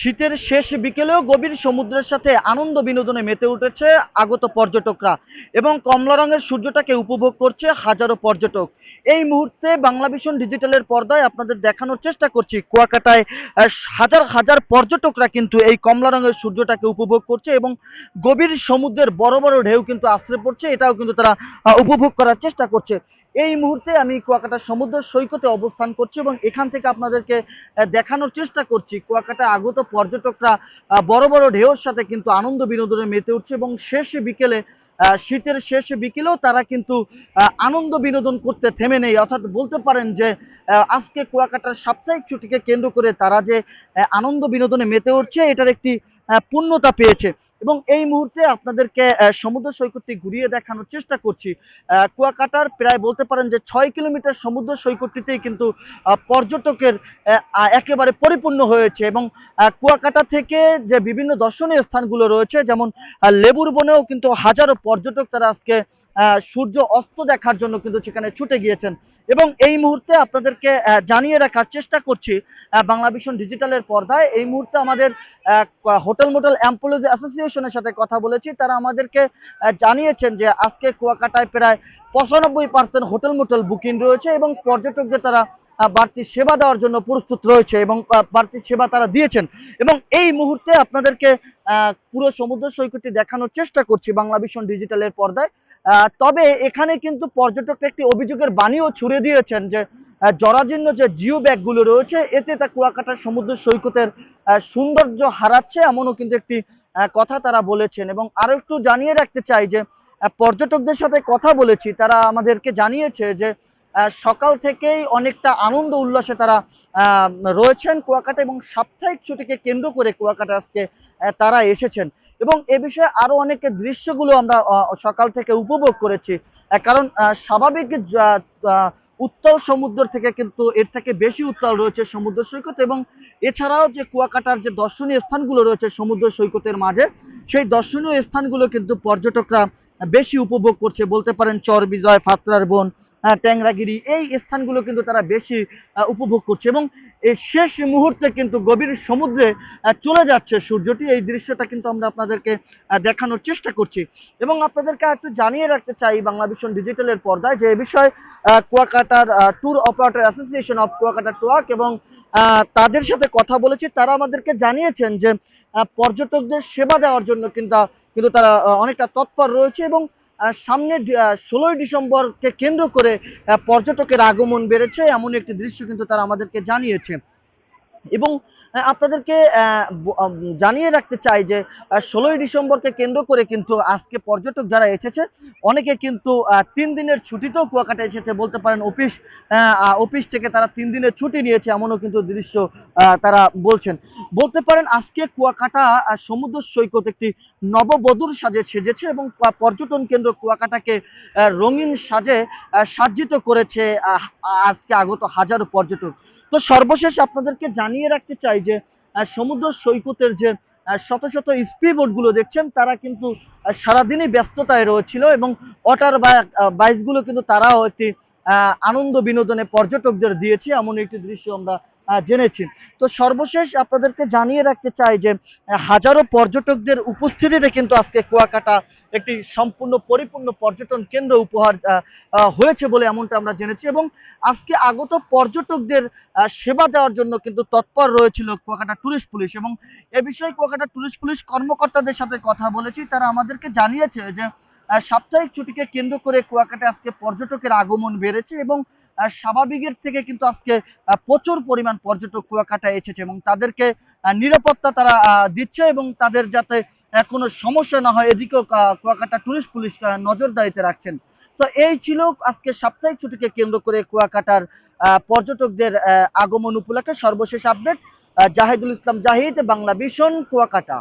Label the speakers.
Speaker 1: শীতের শেষ বিকেলেও গভীর সমুদ্রের সাথে আনন্দ বিনোদনে মেতে উঠেছে আগত পর্যটকরা এবং কমলা রঙের সূর্যটাকে উপভোগ করছে হাজারো পর্যটক। এই মুহূর্তে বাংলাভিশন ডিজিটালের পর্দায় আপনাদের দেখানোর চেষ্টা করছি কুয়াকাটায় হাজার হাজার পর্যটকরা কিন্তু এই কমলা রঙের সূর্যটাকে উপভোগ করছে এবং গভীর সমুদ্রের বড় বড় ঢেউ কিন্তু আশ্রে পড়ছে, এটাও কিন্তু তারা উপভোগ করার চেষ্টা করছে। এই মুহূর্তে আমি কুয়াকাটা সমুদ্র সৈকতে অবস্থান করছি এবং এখান থেকে আপনাদেরকে দেখানোর চেষ্টা করছি কুয়াকাটা আগত পর্যটকরা বড় বড় ঢেউর সাথে কিন্তু আনন্দ বিনোদনে মেতে উঠছে এবং শেষ বিকেলে শীতের শেষ বিকেলেও তারা কিন্তু আনন্দ বিনোদন করতে থেমে নেই। অর্থাৎ বলতে পারেন যে আজকে কুয়াকাটার সাপ্তাহিক ছুটিকে কেন্দ্র করে তারা যে আনন্দ বিনোদনে মেতে উঠছে এটার একটি পূর্ণতা পেয়েছে। এবং এই মুহূর্তে আপনাদেরকে সমুদ্র সৈকতটি ঘুরিয়ে দেখানোর চেষ্টা করছি। কুয়াকাটার প্রায় বলতে পারেন যে 6 কিলোমিটার সমুদ্র সৈকতটিতেই কিন্তু পর্যটকের একেবারে পরিপূর্ণ হয়েছে এবং কুয়াকাটা থেকে যে বিভিন্ন দর্শনীয় স্থানগুলো রয়েছে যেমন লেবুর বনেও কিন্তু হাজারো পর্যটক তারা আজকে সূর্য অস্ত দেখার জন্য কিন্তু সেখানে ছুটে গিয়েছেন। এবং এই মুহূর্তে আপনাদেরকে জানিয়ে রাখার চেষ্টা করছি বাংলাভিশন ডিজিটালের পর্দায় এই মুহূর্তে আমাদের হোটেল মোটেল এমপ্লয়িজ অ্যাসোসিয়েশনের সাথে কথা বলেছি। তারা আমাদেরকে জানিয়েছেন যে আজকে কুয়াকাটায় প্রায় 95% হোটেল মোটেল বুকিং রয়েছে এবং পর্যটকদের তারা বাড়তি সেবা দেওয়ার জন্য প্রস্তুত রয়েছে এবং বাড়তি সেবা তারা দিয়েছেন। এবং এই মুহূর্তে আপনাদেরকে পুরো সমুদ্র সৈকতটি দেখানোর চেষ্টা করছি বাংলাভিশন ডিজিটালের পর্দায়। তবে এখানে কিন্তু পর্যটকরা একটি অভিযোগের বাণীও ছুড়ে দিয়েছেন যে জরাজীর্ণ যে জিও ব্যাগগুলো রয়েছে এতে তা কুয়াকাটার সমুদ্র সৈকতের সৌন্দর্য হারাচ্ছে, এমনও কিন্তু একটি কথা তারা বলেছেন। এবং আরো একটু জানিয়ে রাখতে চাই যে পর্যটকদের সাথে কথা বলেছি, তারা আমাদেরকে জানিয়েছে যে সকাল থেকেই অনেকটা আনন্দ উল্লাসে তারা রয়েছেন কুয়াকাটা এবং সাপ্তাহিক ছুটিকে কেন্দ্র করে কুয়াকাটা আজকে তারা এসেছেন। এবং এ বিষয়ে আরো অনেক দৃশ্যগুলো আমরা সকাল থেকে উপভোগ করেছি, কারণ স্বাভাবিক উত্তাল সমুদ্র থেকে কিন্তু এর থেকে বেশি উত্তাল রয়েছে সমুদ্র সৈকত। এবং এছাড়াও যে কুয়াকাটার যে দর্শনীয় স্থানগুলো রয়েছে সমুদ্র সৈকতের মাঝে সেই দর্শনীয় স্থানগুলো কিন্তু পর্যটকরা বেশি উপভোগ করছে। বলতে পারেন চর বিজয়, ফাতরার বন, ট্যাংরাগিরি, এই স্থানগুলো কিন্তু তারা বেশি উপভোগ করছে। এবং এই শেষ মুহূর্তে কিন্তু গভীর সমুদ্রে চলে যাচ্ছে সূর্যটি, এই দৃশ্যটা কিন্তু আমরা আপনাদেরকে দেখানোর চেষ্টা করছি। এবং আপনাদেরকে একটু জানিয়ে রাখতে চাই বাংলাভিশন ডিজিটালের পর্দায় যে এই বিষয়ে কুয়াকাটার tour operator association of Kuakata ট্রাক এবং তাদের সাথে কথা বলেছি। তারা আমাদেরকে জানিয়েছেন যে পর্যটকদের সেবা দেওয়ার জন্য কিন্তু তারা অনেকটা তৎপর রয়েছে এবং সামনে 16ই ডিসেম্বরকে কেন্দ্র করে পর্যটকের আগমন বেড়েছে, এমন একটি দৃশ্য কিন্তু তারা আমাদেরকে জানিয়েছে। এবং আপনাদেরকে জানিয়ে রাখতে চাই যে 16ই ডিসেম্বরকে কেন্দ্র করে কিন্তু আজকে পর্যটক যারা এসেছে অনেকে কিন্তু 3 দিনের ছুটিতেও কুয়াকাটা এসেছে। বলতে পারেন অফিস থেকে তারা 3 দিনের ছুটি নিয়েছে, এমনও কিন্তু দৃশ্য তারা বলছেন। বলতে পারেন আজকে কুয়াকাটা সমুদ্র সৈকত একটি নববধূর সাজে সেজেছে এবং পর্যটন কেন্দ্র কুয়াকাটাকে রঙিন সাজে সাজ্জিত করেছে আজকে আগত হাজারো পর্যটক। তো সর্বশেষ আপনাদেরকে জানিয়ে রাখতে চাই যে সমুদ্র সৈকতের যে শত শত স্পিড বোট গুলো দেখছেন তারা কিন্তু সারাদিনই ব্যস্ততায় রয়েছিল এবং ওয়াটার বাইক গুলো কিন্তু তারাও একটি আনন্দ বিনোদনে পর্যটকদের দিয়েছে, এমন একটি দৃশ্য আমরা জেনেছি। তো সর্বশেষ আপনাদেরকে জানিয়ে রাখতে চাই যে হাজারো পর্যটকদের উপস্থিতিতে কিন্তু আজকে কুয়াকাটা একটি সম্পূর্ণ পরিপূর্ণ পর্যটন কেন্দ্র উপহার হয়েছে বলে এমনটা আমরা জেনেছি। এবং আজকে আগত পর্যটকদের সেবা দেওয়ার জন্য কিন্তু তৎপর রয়েছিল কুয়াকাটা টুরিস্ট পুলিশ। এবং এ বিষয়ে কুয়াকাটা টুরিস্ট পুলিশ কর্মকর্তাদের সাথে কথা বলেছি, তারা আমাদেরকে জানিয়েছে যে সাপ্তাহিক ছুটিকে কেন্দ্র করে কুয়াকাটা আজকে পর্যটকের আগমন বেড়েছে এবং স্বাভাবিকের থেকে কিন্তু আজকে প্রচুর পরিমাণ পর্যটক কুয়াকাটায় এসেছে এবং তাদেরকে নিরাপত্তা তারা দিচ্ছে এবং তাদের যাতে কোনো সমস্যা না হয় এদিকেও কুয়াকাটা টুরিস্ট পুলিশ নজরদারিতে রাখছেন। তো এই ছিল আজকে সাপ্তাহিক ছুটিকে কেন্দ্র করে কুয়াকাটার পর্যটকদের আগমন উপলক্ষে সর্বশেষ আপডেট। জাহিদুল ইসলাম জাহিদ, বাংলাভিশন, কুয়াকাটা।